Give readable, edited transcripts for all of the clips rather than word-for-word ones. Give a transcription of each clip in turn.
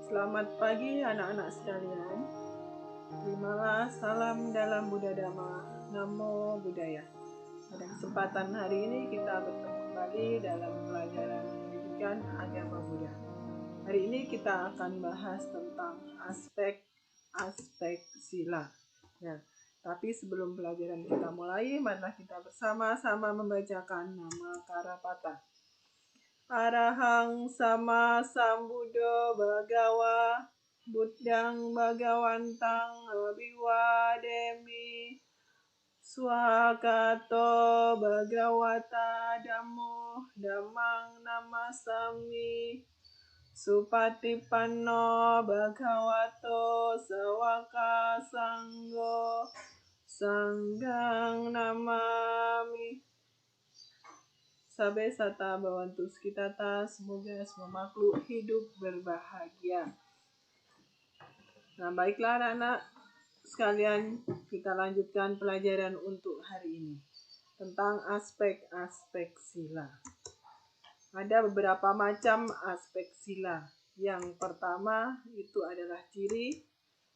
Selamat pagi anak-anak sekalian. Terimalah salam dalam Buddha Dhamma. Namo Buddhaya. Pada kesempatan hari ini kita bertemu kembali dalam pelajaran pendidikan agama Buddha. Hari ini kita akan bahas tentang aspek-aspek sila. Ya, tapi sebelum pelajaran kita mulai, marilah kita bersama-sama membacakan nama Karapata. Arahang sama sambuddho bhagawa buddhang bhagawantang abhiwademi swakato bhagawata dhammo dhammang namasami supatipanno bhagavato sawaka sanggo sanghang namami. Sabe sata bawantu skitata, semoga semua makhluk hidup berbahagia. Nah, baiklah anak-anak sekalian, kita lanjutkan pelajaran untuk hari ini tentang aspek-aspek sila. Ada beberapa macam aspek sila. Yang pertama itu adalah ciri,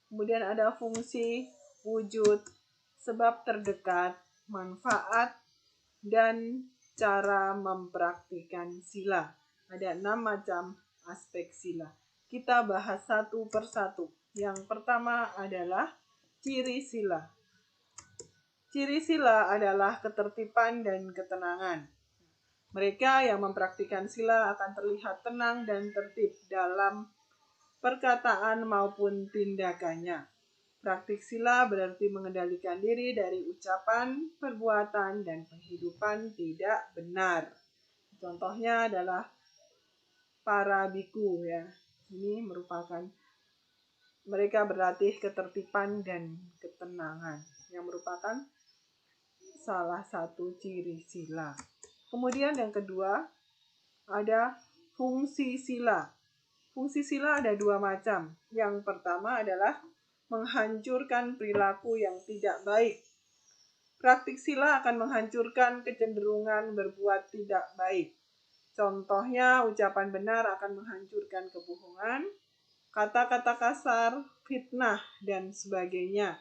kemudian ada fungsi, wujud, sebab terdekat, manfaat, dan cara mempraktikkan sila. Ada 6 macam aspek sila. Kita bahas satu persatu. Yang pertama adalah ciri sila. Ciri sila adalah ketertiban dan ketenangan. Mereka yang mempraktikkan sila akan terlihat tenang dan tertib dalam perkataan maupun tindakannya. Praktik sila berarti mengendalikan diri dari ucapan, perbuatan, dan penghidupan tidak benar. Contohnya adalah para biku ya. Ini merupakan mereka berlatih ketertiban dan ketenangan yang merupakan salah satu ciri sila. Kemudian yang kedua ada fungsi sila. Fungsi sila ada 2 macam. Yang pertama adalah menghancurkan perilaku yang tidak baik. Praktik sila akan menghancurkan kecenderungan berbuat tidak baik. Contohnya, ucapan benar akan menghancurkan kebohongan, kata-kata kasar, fitnah, dan sebagainya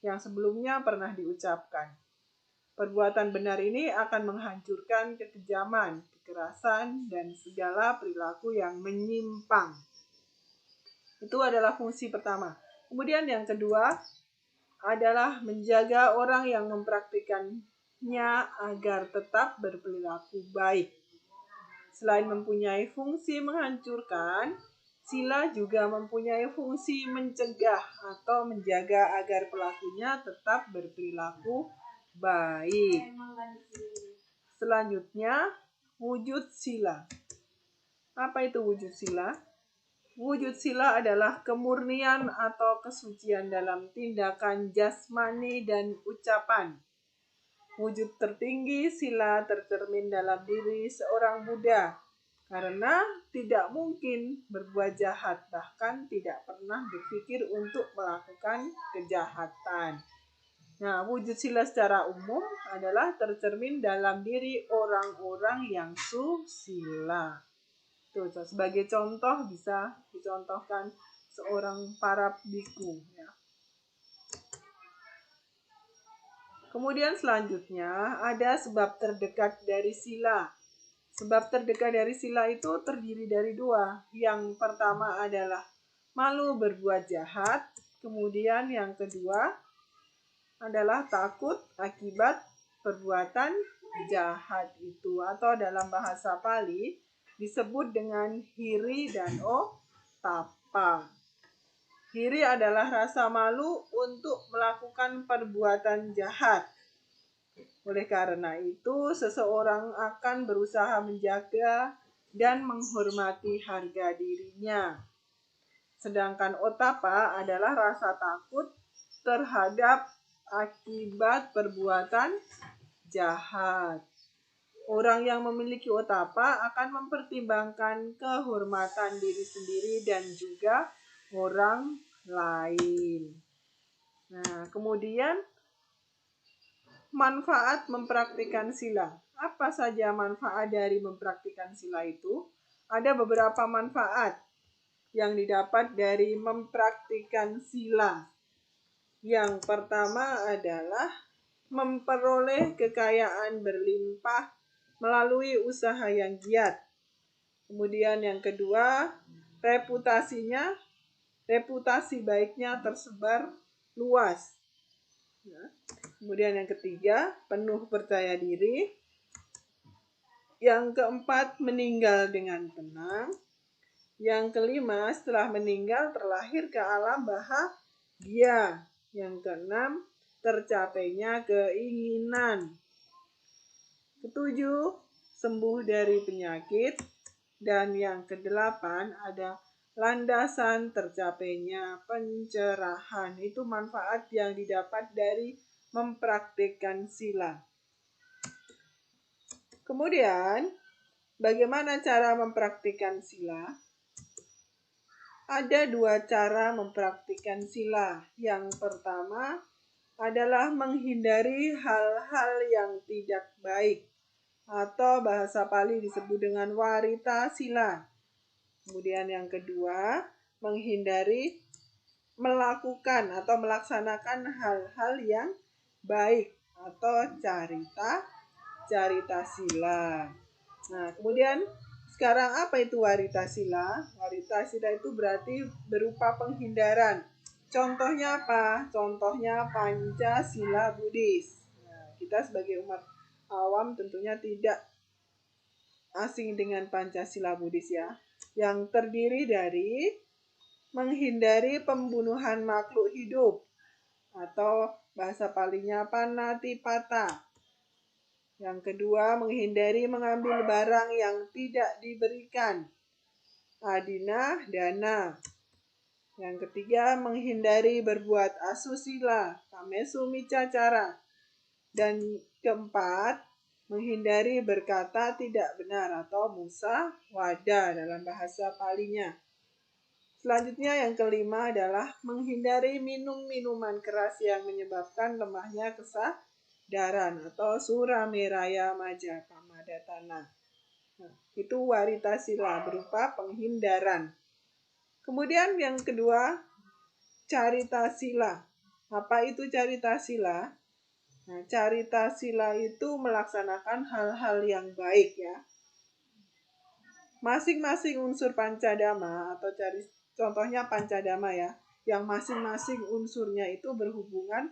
yang sebelumnya pernah diucapkan. Perbuatan benar ini akan menghancurkan kekejaman, kekerasan, dan segala perilaku yang menyimpang. Itu adalah fungsi pertama. Kemudian yang kedua adalah menjaga orang yang mempraktikannya agar tetap berperilaku baik. Selain mempunyai fungsi menghancurkan, sila juga mempunyai fungsi mencegah atau menjaga agar pelakunya tetap berperilaku baik. Selanjutnya, wujud sila. Apa itu wujud sila? Wujud sila adalah kemurnian atau kesucian dalam tindakan jasmani dan ucapan. Wujud tertinggi sila tercermin dalam diri seorang Buddha, karena tidak mungkin berbuat jahat, bahkan tidak pernah berpikir untuk melakukan kejahatan. Nah, wujud sila secara umum adalah tercermin dalam diri orang-orang yang susila. Tuh, sebagai contoh bisa dicontohkan seorang para biku. Ya. Kemudian selanjutnya ada sebab terdekat dari sila. Sebab terdekat dari sila itu terdiri dari 2. Yang pertama adalah malu berbuat jahat. Kemudian yang kedua adalah takut akibat perbuatan jahat itu. Atau dalam bahasa Pali disebut dengan hiri dan otapa. Hiri adalah rasa malu untuk melakukan perbuatan jahat. Oleh karena itu, seseorang akan berusaha menjaga dan menghormati harga dirinya. Sedangkan otapa adalah rasa takut terhadap akibat perbuatan jahat. Orang yang memiliki otapa akan mempertimbangkan kehormatan diri sendiri dan juga orang lain. Nah, kemudian manfaat mempraktikkan sila. Apa saja manfaat dari mempraktikkan sila itu? Ada beberapa manfaat. yang didapat dari mempraktikkan sila. Yang pertama adalah memperoleh kekayaan berlimpah melalui usaha yang giat. Kemudian yang kedua, reputasi baiknya tersebar luas. Kemudian yang ketiga, penuh percaya diri. Yang keempat, meninggal dengan tenang. Yang kelima, setelah meninggal terlahir ke alam bahagia. Yang keenam, tercapainya keinginan. Ketujuh, sembuh dari penyakit. Dan yang kedelapan, ada landasan tercapainya pencerahan. Itu manfaat yang didapat dari mempraktikkan sila. Kemudian, bagaimana cara mempraktikkan sila? Ada dua cara mempraktikkan sila. Yang pertama adalah menghindari hal-hal yang tidak baik, atau bahasa Pali disebut dengan warita sila. Kemudian yang kedua, menghindari melakukan atau melaksanakan hal-hal yang baik, atau carita sila. Nah, kemudian sekarang apa itu warita sila? Warita sila itu berarti berupa penghindaran. Contohnya apa? Contohnya Pancasila Buddhis. Nah, kita sebagai umat awam tentunya tidak asing dengan Pancasila Buddhis ya. Yang terdiri dari menghindari pembunuhan makhluk hidup, atau bahasa Palinya panatipata. Yang kedua, menghindari mengambil barang yang tidak diberikan, adina dana. Yang ketiga, menghindari berbuat asusila, tamesu micacara. Dan keempat, menghindari berkata tidak benar atau musa wada dalam bahasa Palinya. Selanjutnya yang kelima adalah menghindari minum minuman keras yang menyebabkan lemahnya kesadaran atau surameraya maja pamadatana. Nah, itu warita sila berupa penghindaran. Kemudian yang kedua, carita sila. Apa itu carita sila? Nah, carita sila itu melaksanakan hal-hal yang baik ya. Masing-masing unsur pancadama atau contohnya pancadama ya, yang masing-masing unsurnya itu berhubungan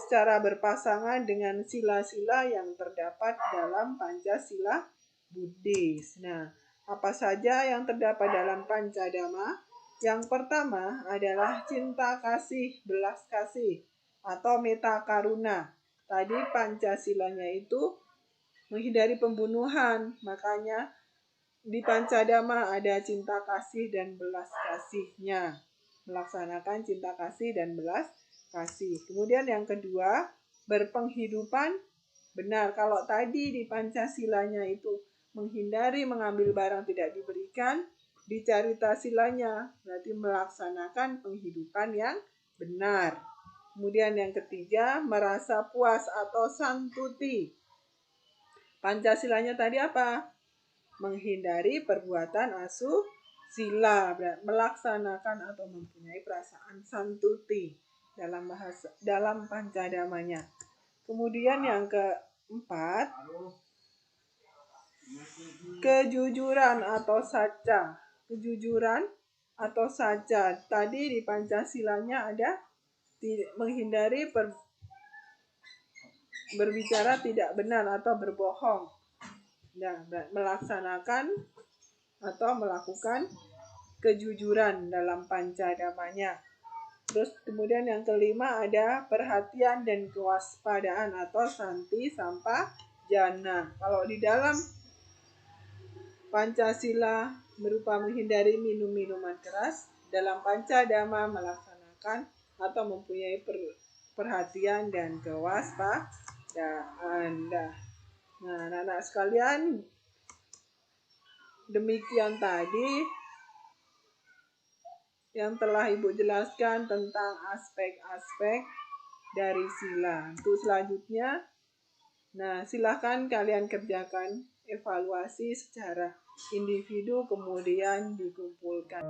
secara berpasangan dengan sila-sila yang terdapat dalam Pancasila Buddhis. Nah, apa saja yang terdapat dalam pancadama? Yang pertama adalah cinta kasih, belas kasih, atau meta karuna. Tadi Pancasilanya itu menghindari pembunuhan, makanya di Pancadama ada cinta kasih dan belas kasihnya. Melaksanakan cinta kasih dan belas kasih. Kemudian yang kedua, berpenghidupan benar. Kalau tadi di Pancasilanya itu menghindari mengambil barang tidak diberikan, di carita silanya berarti melaksanakan penghidupan yang benar. Kemudian yang ketiga, merasa puas atau santuti. Pancasilanya tadi apa? Menghindari perbuatan asusila, melaksanakan atau mempunyai perasaan santuti dalam pancadamanya. Kemudian yang keempat, kejujuran atau saca. Kejujuran atau saca. Tadi di Pancasilanya ada menghindari berbicara tidak benar atau berbohong. Nah, melaksanakan atau melakukan kejujuran dalam pancadamanya. Terus kemudian yang kelima ada perhatian dan kewaspadaan atau santi sampa jana. Kalau di dalam Pancasila berupa menghindari minum minuman keras, dalam pancadama melaksanakan atau mempunyai perhatian dan kewaspadaan. Nah, anak-anak sekalian, demikian tadi yang telah Ibu jelaskan tentang aspek-aspek dari sila. Untuk selanjutnya, nah silahkan kalian kerjakan evaluasi secara individu kemudian dikumpulkan.